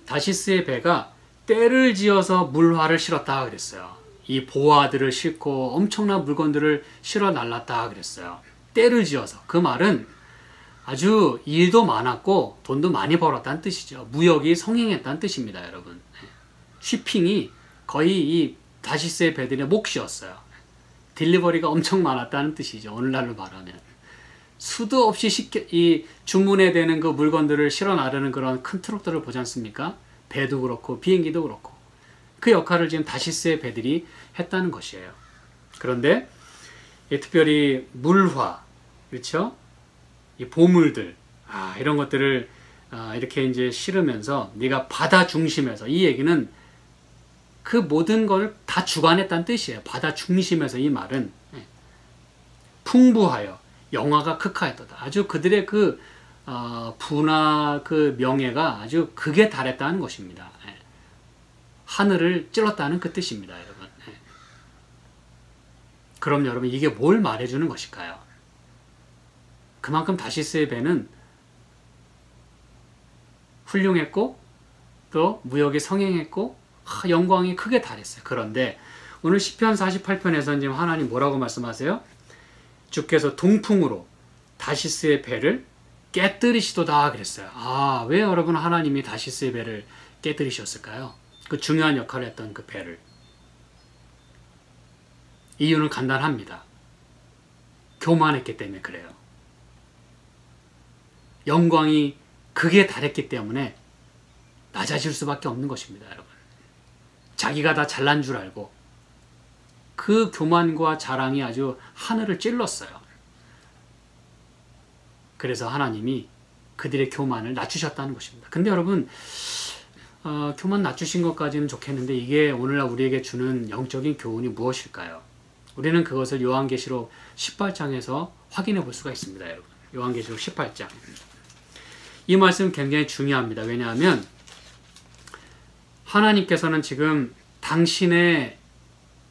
다시스의 배가 때를 지어서 물화를 실었다 그랬어요. 이 보화들을 싣고 엄청난 물건들을 실어 날랐다 그랬어요. 때를 지어서. 그 말은 아주 일도 많았고 돈도 많이 벌었다는 뜻이죠. 무역이 성행했다는 뜻입니다, 여러분. 쉬핑이 거의 이 다시스의 배들의 몫이었어요. 딜리버리가 엄청 많았다는 뜻이죠. 오늘날로 말하면. 수도 없이 주문에 되는 그 물건들을 실어 나르는 그런 큰 트럭들을 보지 않습니까? 배도 그렇고 비행기도 그렇고. 그 역할을 지금 다시스의 배들이 했다는 것이에요. 그런데 특별히 물화, 그렇죠? 이 보물들, 이런 것들을 이렇게 이제 실으면서 네가 바다 중심에서, 이 얘기는 그 모든 걸 다 주관했다는 뜻이에요. 바다 중심에서, 이 말은 풍부하여 영화가 극하였도다. 아주 그들의 그 부나 그 명예가 아주 극에 달했다는 것입니다. 하늘을 찔렀다는 그 뜻입니다, 여러분. 그럼 여러분 이게 뭘 말해주는 것일까요? 그만큼 다시스의 배는 훌륭했고 또 무역이 성행했고 영광이 크게 달했어요. 그런데 오늘 시편 48편에서는 지금 하나님 뭐라고 말씀하세요? 주께서 동풍으로 다시스의 배를 깨뜨리시도다 그랬어요. 왜 여러분 하나님이 다시스의 배를 깨뜨리셨을까요? 그 중요한 역할을 했던 그 배를. 이유는 간단합니다. 교만했기 때문에 그래요. 영광이 극에 달했기 때문에 낮아질 수밖에 없는 것입니다, 여러분. 자기가 다 잘난 줄 알고 그 교만과 자랑이 아주 하늘을 찔렀어요. 그래서 하나님이 그들의 교만을 낮추셨다는 것입니다. 근데 여러분 교만 낮추신 것까지는 좋겠는데 이게 오늘날 우리에게 주는 영적인 교훈이 무엇일까요? 우리는 그것을 요한계시록 18장에서 확인해 볼 수가 있습니다, 여러분. 요한계시록 18장. 이 말씀 굉장히 중요합니다. 왜냐하면 하나님께서는 지금 당신의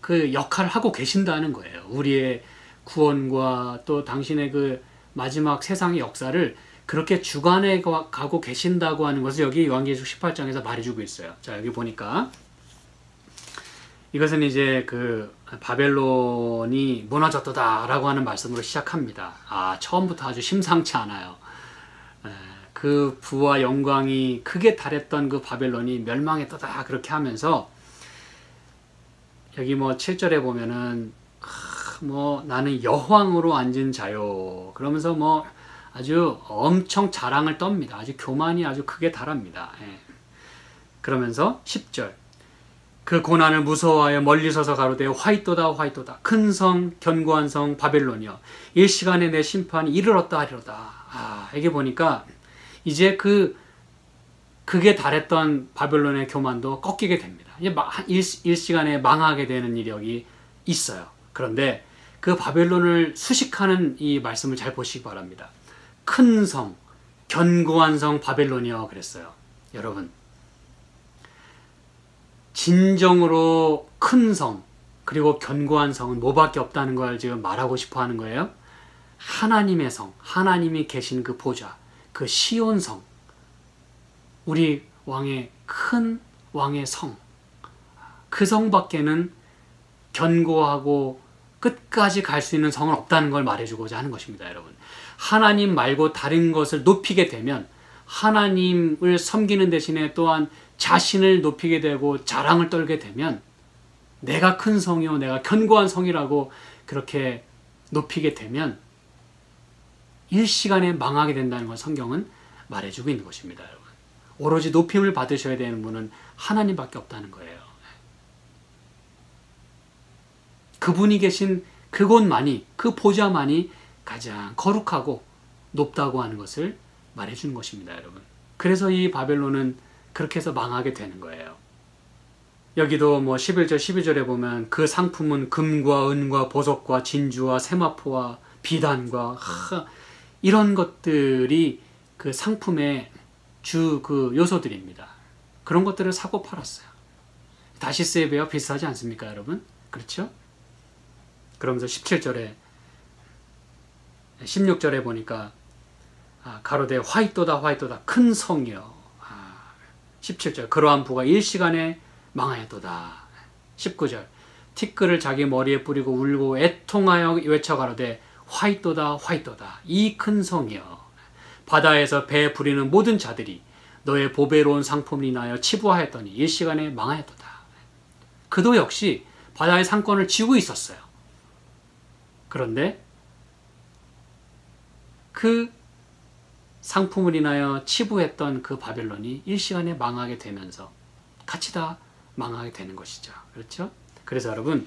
그 역할을 하고 계신다는 거예요. 우리의 구원과 또 당신의 그 마지막 세상의 역사를 그렇게 주관해 가고 계신다고 하는 것을 여기 요한계시록 18장에서 말해주고 있어요. 자, 여기 보니까 이것은 이제 그 바벨론이 무너졌다라고 하는 말씀으로 시작합니다. 처음부터 아주 심상치 않아요. 그 부와 영광이 크게 달했던 그 바벨론이 멸망했다 그렇게 하면서 여기 뭐 7절에 보면은 뭐 나는 여왕으로 앉은 자요. 그러면서 뭐 아주 엄청 자랑을 떱니다. 아주 교만이 아주 크게 달합니다. 예. 그러면서 10절 그 고난을 무서워하여 멀리 서서 가로되 화이또다 화이또다 큰 성 견고한 성 바벨론이여 일시간에 내 심판이 이르렀다 하리로다. 여기 보니까 이제 그게 달했던 바벨론의 교만도 꺾이게 됩니다. 일시간에 망하게 되는 이력이 있어요. 그런데 그 바벨론을 수식하는 이 말씀을 잘 보시기 바랍니다. 큰 성, 견고한 성 바벨론이여 그랬어요. 여러분, 진정으로 큰 성, 그리고 견고한 성은 뭐밖에 없다는 걸 지금 말하고 싶어 하는 거예요. 하나님의 성, 하나님이 계신 그 보좌, 그 시온 성, 우리 왕의 큰 왕의 성, 그 성밖에는 견고하고 끝까지 갈 수 있는 성은 없다는 걸 말해주고자 하는 것입니다. 여러분, 하나님 말고 다른 것을 높이게 되면 하나님을 섬기는 대신에 또한 자신을 높이게 되고 자랑을 떨게 되면 내가 큰 성이요 내가 견고한 성이라고 그렇게 높이게 되면 일시간에 망하게 된다는 걸 성경은 말해주고 있는 것입니다. 여러분, 오로지 높임을 받으셔야 되는 분은 하나님밖에 없다는 거예요. 그분이 계신 그곳만이, 그 보좌만이 가장 거룩하고 높다고 하는 것을 말해주는 것입니다. 여러분, 그래서 이 바벨론은 그렇게 해서 망하게 되는 거예요. 여기도 뭐 11절 12절에 보면 그 상품은 금과 은과 보석과 진주와 세마포와 비단과 이런 것들이 그 상품의 주 그 요소들입니다. 그런 것들을 사고 팔았어요. 다시스에 비하여 비싸지 않습니까, 여러분? 그렇죠? 그러면서 17절에 16절에 보니까 가로되 화이또다 화이또다 큰 성이여. 17절 그러한 부가 일시간에 망하였도다. 19절 티끌을 자기 머리에 뿌리고 울고 애통하여 외쳐 가로되 화이또다 화이또다 이 큰 성이여. 바다에서 배 부리는 모든 자들이 너의 보배로운 상품을 인하여 치부하였더니 일시간에 망하였도다. 그도 역시 바다의 상권을 쥐고 있었어요. 그런데 그 상품을 인하여 치부했던 그 바벨론이 일시간에 망하게 되면서 같이 다 망하게 되는 것이죠. 그렇죠? 그래서 여러분,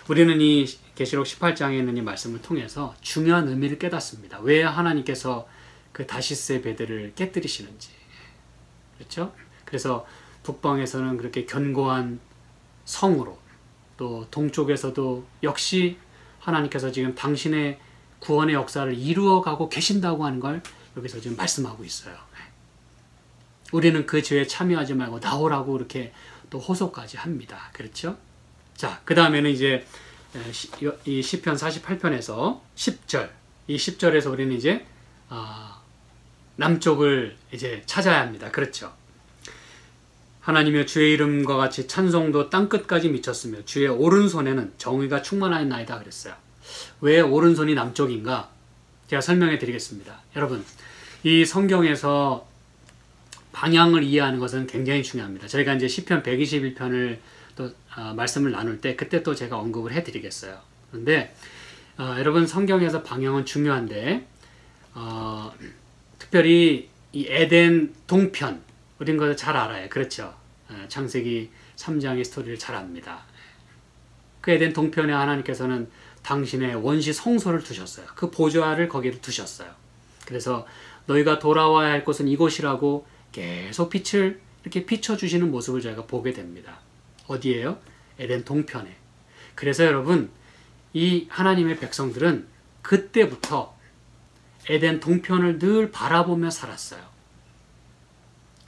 우리는 이 계시록 18장에 있는 이 말씀을 통해서 중요한 의미를 깨닫습니다. 왜 하나님께서 그 다시스의 배들을 깨뜨리시는지. 그렇죠? 그래서 북방에서는 그렇게 견고한 성으로, 또 동쪽에서도 역시 하나님께서 지금 당신의 구원의 역사를 이루어가고 계신다고 하는 걸 여기서 지금 말씀하고 있어요. 우리는 그 죄에 참여하지 말고 나오라고 이렇게 또 호소까지 합니다. 그렇죠? 자, 그 다음에는 이제 이 시편 48편에서 10절, 이 10절에서 우리는 이제 남쪽을 이제 찾아야 합니다. 그렇죠? 하나님의 주의 이름과 같이 찬송도 땅끝까지 미쳤으며 주의 오른손에는 정의가 충만하였나이다 그랬어요. 왜 오른손이 남쪽인가? 제가 설명해 드리겠습니다. 여러분, 이 성경에서 방향을 이해하는 것은 굉장히 중요합니다. 저희가 이제 시편 121편을 또 말씀을 나눌 때 그때 또 제가 언급을 해 드리겠어요. 그런데 여러분, 성경에서 방향은 중요한데 특별히 이 에덴 동편, 우린 것을 잘 알아요. 그렇죠? 창세기 3장의 스토리를 잘 압니다. 그 에덴 동편에 하나님께서는 당신의 원시 성소를 두셨어요. 그 보좌를 거기에 두셨어요. 그래서 너희가 돌아와야 할 곳은 이곳이라고 계속 빛을 이렇게 비춰주시는 모습을 저희가 보게 됩니다. 어디예요? 에덴 동편에. 그래서 여러분, 이 하나님의 백성들은 그때부터 에덴 동편을 늘 바라보며 살았어요.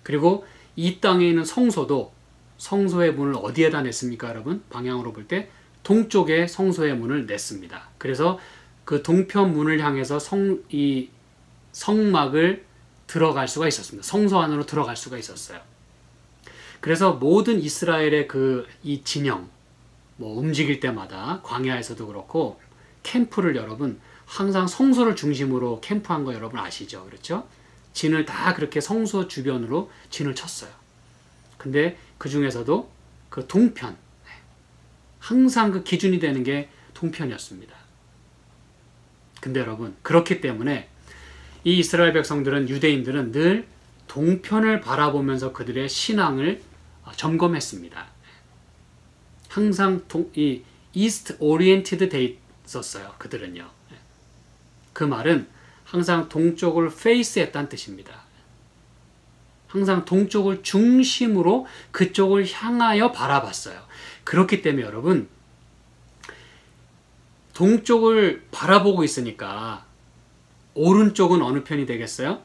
그리고 이 땅에 있는 성소도 성소의 문을 어디에다 냈습니까, 여러분? 방향으로 볼 때 동쪽에 성소의 문을 냈습니다. 그래서 그 동편 문을 향해서 이 성막을 들어갈 수가 있었습니다. 성소 안으로 들어갈 수가 있었어요. 그래서 모든 이스라엘의 이 진영, 뭐 움직일 때마다 광야에서도 그렇고 캠프를 여러분 항상 성소를 중심으로 캠프한 거 여러분 아시죠? 그렇죠? 진을 다 그렇게 성소 주변으로 진을 쳤어요. 근데 그 중에서도 그 동편, 항상 그 기준이 되는 게 동편이었습니다. 근데 여러분, 그렇기 때문에 이 이스라엘 백성들은, 유대인들은 늘 동편을 바라보면서 그들의 신앙을 점검했습니다. 항상 이 이스트 오리엔티드 돼 있었어요. 그들은요. 그 말은 항상 동쪽을 페이스했다는 뜻입니다. 항상 동쪽을 중심으로 그쪽을 향하여 바라봤어요. 그렇기 때문에 여러분, 동쪽을 바라보고 있으니까 오른쪽은 어느 편이 되겠어요?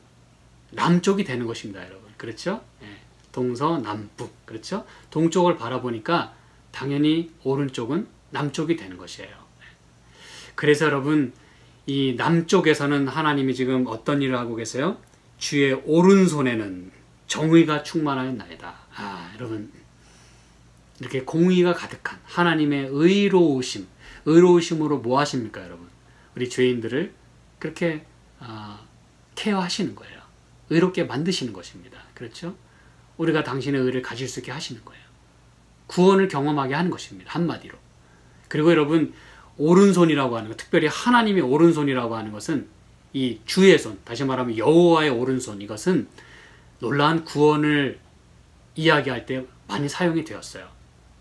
남쪽이 되는 것입니다, 여러분. 그렇죠? 동서남북. 그렇죠? 동쪽을 바라보니까 당연히 오른쪽은 남쪽이 되는 것이에요. 그래서 여러분, 이 남쪽에서는 하나님이 지금 어떤 일을 하고 계세요? 주의 오른손에는 정의가 충만하였나이다. 여러분, 이렇게 공의가 가득한 하나님의 의로우심으로 뭐 하십니까, 여러분? 우리 죄인들을 그렇게 케어하시는 거예요. 의롭게 만드시는 것입니다. 그렇죠? 우리가 당신의 의를 가질 수 있게 하시는 거예요. 구원을 경험하게 하는 것입니다. 한마디로. 그리고 여러분, 오른손이라고 하는 것, 특별히 하나님의 오른손이라고 하는 것은 이 주의 손, 다시 말하면 여호와의 오른손, 이것은 놀라운 구원을 이야기할 때 많이 사용이 되었어요.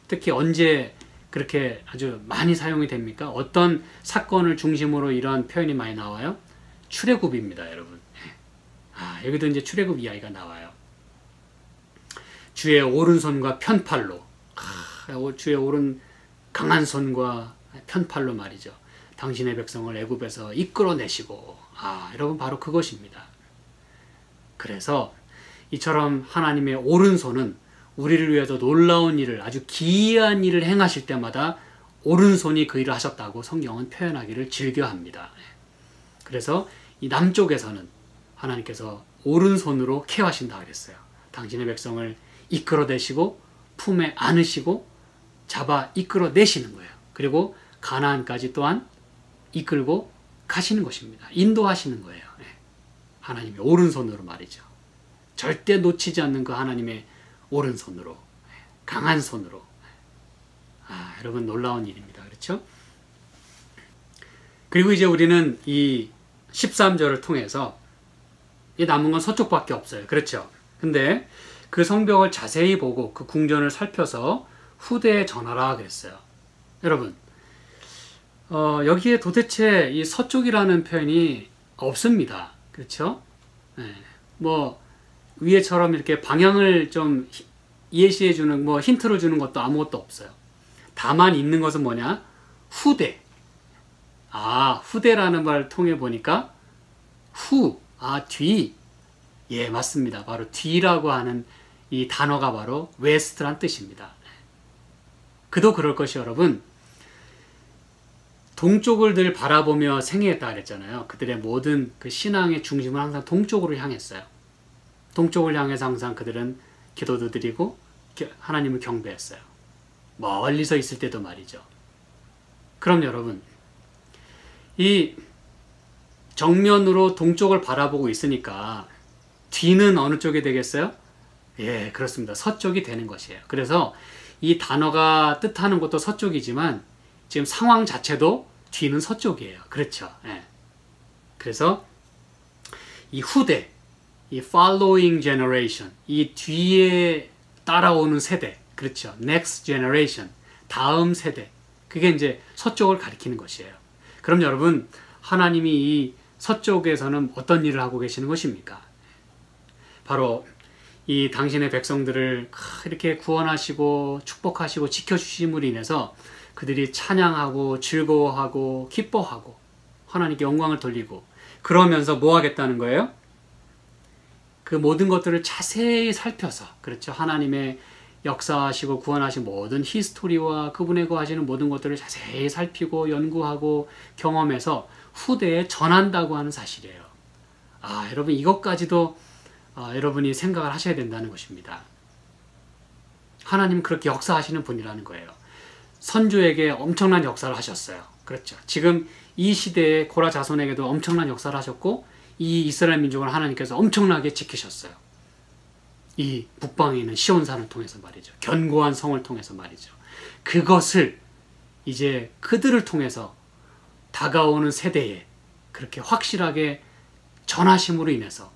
특히 언제 그렇게 아주 많이 사용이 됩니까? 어떤 사건을 중심으로 이런 표현이 많이 나와요? 출애굽입니다, 여러분. 여기도 이제 출애굽 이야기가 나와요. 주의 오른손과 편팔로, 주의 오른 강한 손과 편팔로 말이죠. 당신의 백성을 애굽에서 이끌어내시고, 여러분, 바로 그것입니다. 그래서 이처럼 하나님의 오른손은 우리를 위해서 놀라운 일을, 아주 기이한 일을 행하실 때마다 오른손이 그 일을 하셨다고 성경은 표현하기를 즐겨합니다. 그래서 이 남쪽에서는 하나님께서 오른손으로 케어하신다 그랬어요. 당신의 백성을 이끌어내시고 품에 안으시고 잡아 이끌어내시는 거예요. 그리고 가나안까지 또한 이끌고 가시는 것입니다. 인도하시는 거예요. 하나님의 오른손으로 말이죠. 절대 놓치지 않는 그 하나님의 오른손으로, 강한 손으로. 여러분, 놀라운 일입니다. 그렇죠? 그리고 이제 우리는 이 13절을 통해서 이 남은 건 서쪽밖에 없어요. 그렇죠? 근데 그 성벽을 자세히 보고 그 궁전을 살펴서 후대에 전하라 그랬어요. 여러분, 여기에 도대체 이 서쪽이라는 표현이 없습니다. 그렇죠? 뭐 위에처럼 이렇게 방향을 좀 예시해 주는, 뭐 힌트를 주는 것도 아무것도 없어요. 다만 있는 것은 뭐냐? 후대. 후대라는 말을 통해 보니까 뒤. 예, 맞습니다. 바로 뒤라고 하는 이 단어가 바로 웨스트란 뜻입니다. 그도 그럴 것이, 여러분, 동쪽을 늘 바라보며 생애했다 그랬잖아요. 그들의 모든 그 신앙의 중심은 항상 동쪽으로 향했어요. 동쪽을 향해서 항상 그들은 기도도 드리고 하나님을 경배했어요. 멀리서 있을 때도 말이죠. 그럼 여러분, 이 정면으로 동쪽을 바라보고 있으니까 뒤는 어느 쪽이 되겠어요? 예, 그렇습니다. 서쪽이 되는 것이에요. 그래서 이 단어가 뜻하는 것도 서쪽이지만 지금 상황 자체도 뒤는 서쪽이에요. 그렇죠? 예. 그래서 이 후대, 이 following generation, 이 뒤에 따라오는 세대, 그렇죠? next generation, 다음 세대, 그게 이제 서쪽을 가리키는 것이에요. 그럼 여러분, 하나님이 이 서쪽에서는 어떤 일을 하고 계시는 것입니까? 바로 이 당신의 백성들을 이렇게 구원하시고 축복하시고 지켜주심으로 인해서 그들이 찬양하고 즐거워하고 기뻐하고 하나님께 영광을 돌리고, 그러면서 뭐 하겠다는 거예요? 그 모든 것들을 자세히 살펴서, 그렇죠? 하나님의 역사하시고 구원하신 모든 히스토리와 그분의 거하시는 모든 것들을 자세히 살피고 연구하고 경험해서 후대에 전한다고 하는 사실이에요. 여러분, 이것까지도 여러분이 생각을 하셔야 된다는 것입니다. 하나님은 그렇게 역사하시는 분이라는 거예요. 선조에게 엄청난 역사를 하셨어요. 그렇죠. 지금 이 시대의 고라 자손에게도 엄청난 역사를 하셨고, 이 이스라엘 민족을 하나님께서 엄청나게 지키셨어요. 이 북방에 있는 시온산을 통해서 말이죠. 견고한 성을 통해서 말이죠. 그것을 이제 그들을 통해서 다가오는 세대에 그렇게 확실하게 전하심으로 인해서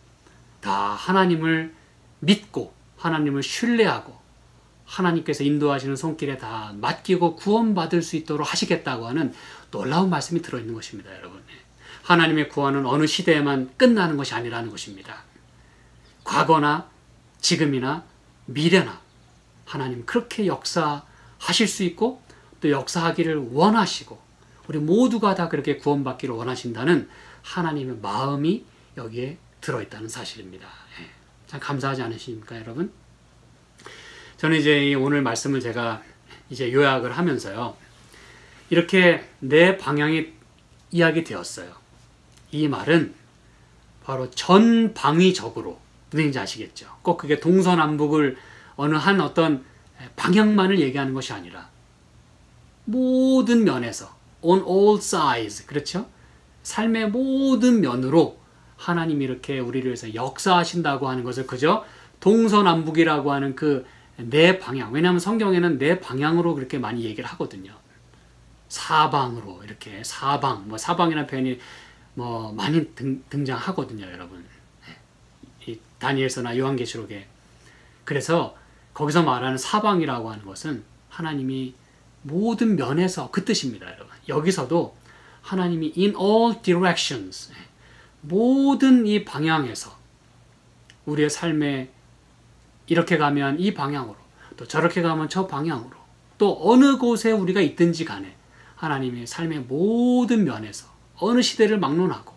다 하나님을 믿고 하나님을 신뢰하고 하나님께서 인도하시는 손길에 다 맡기고 구원받을 수 있도록 하시겠다고 하는 놀라운 말씀이 들어있는 것입니다. 여러분, 하나님의 구원은 어느 시대에만 끝나는 것이 아니라는 것입니다. 과거나 지금이나 미래나 하나님 그렇게 역사하실 수 있고 또 역사하기를 원하시고 우리 모두가 다 그렇게 구원받기를 원하신다는 하나님의 마음이 여기에 들어있다는 사실입니다. 참 감사하지 않으십니까, 여러분? 저는 이제 오늘 말씀을 제가 이제 요약을 하면서요, 이렇게 내 방향이 이야기되었어요. 이 말은 바로 전방위적으로, 무슨지 아시겠죠? 꼭 그게 동서남북을 어느 한 어떤 방향만을 얘기하는 것이 아니라 모든 면에서 on all sides, 그렇죠? 삶의 모든 면으로 하나님이 이렇게 우리를 위해서 역사하신다고 하는 것을 그저 동서남북이라고 하는 그 내 방향, 왜냐하면 성경에는 내 방향으로 그렇게 많이 얘기를 하거든요. 사방으로 이렇게 사방, 사방이라는 표현이 많이 등장하거든요, 여러분. 이 다니엘서나 요한계시록에. 그래서 거기서 말하는 사방이라고 하는 것은 하나님이 모든 면에서 그 뜻입니다, 여러분. 여기서도 하나님이 in all directions, 모든 이 방향에서 우리의 삶에 이렇게 가면 이 방향으로, 또 저렇게 가면 저 방향으로, 또 어느 곳에 우리가 있든지 간에 하나님의 삶의 모든 면에서 어느 시대를 막론하고,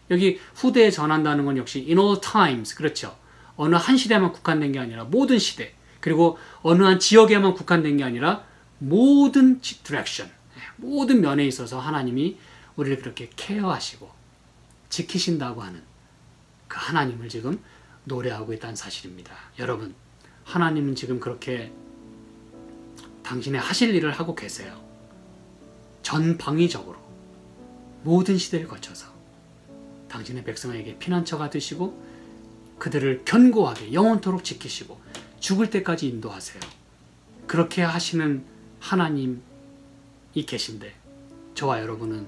여기 후대에 전한다는 건 역시 in all times, 그렇죠? 어느 한 시대만 국한된 게 아니라 모든 시대, 그리고 어느 한 지역에만 국한된 게 아니라 모든 디렉션, 모든 면에 있어서 하나님이 우리를 그렇게 케어하시고 지키신다고 하는 그 하나님을 지금 노래하고 있다는 사실입니다. 여러분, 하나님은 지금 그렇게 당신의 하실 일을 하고 계세요. 전방위적으로 모든 시대를 거쳐서 당신의 백성에게 피난처가 되시고 그들을 견고하게 영원토록 지키시고 죽을 때까지 인도하세요. 그렇게 하시는 하나님이 계신데 저와 여러분은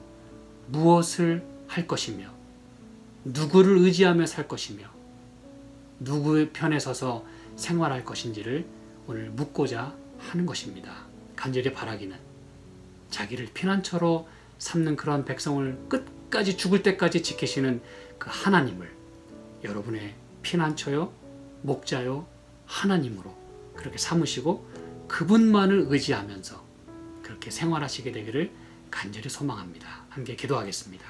무엇을 할 것이며 누구를 의지하며 살 것이며 누구의 편에 서서 생활할 것인지를 오늘 묻고자 하는 것입니다. 간절히 바라기는 자기를 피난처로 삼는 그런 백성을 끝까지 죽을 때까지 지키시는 그 하나님을 여러분의 피난처요, 목자요, 하나님으로 그렇게 삼으시고 그분만을 의지하면서 그렇게 생활하시게 되기를 간절히 소망합니다. 함께 기도하겠습니다.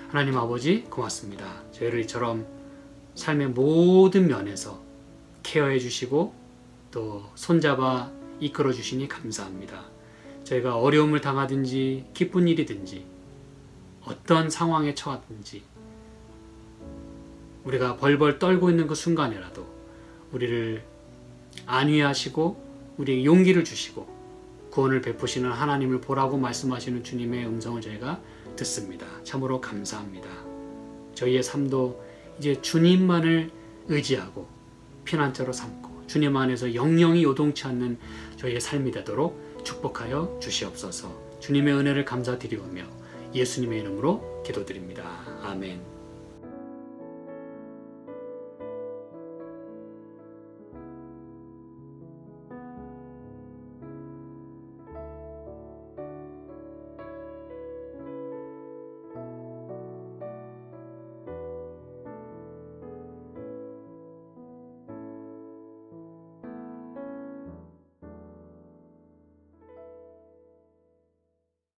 하나님 아버지 고맙습니다. 저희를 이처럼 삶의 모든 면에서 케어해 주시고 또 손잡아 이끌어 주시니 감사합니다. 저희가 어려움을 당하든지 기쁜 일이든지 어떤 상황에 처하든지 우리가 벌벌 떨고 있는 그 순간에라도 우리를 안위하시고 우리에게 용기를 주시고 구원을 베푸시는 하나님을 보라고 말씀하시는 주님의 음성을 저희가 듣습니다. 참으로 감사합니다. 저희의 삶도 이제 주님만을 의지하고 피난처로 삼고 주님 안에서 영영이 요동치 않는 저희의 삶이 되도록 축복하여 주시옵소서. 주님의 은혜를 감사드리오며 예수님의 이름으로 기도드립니다. 아멘.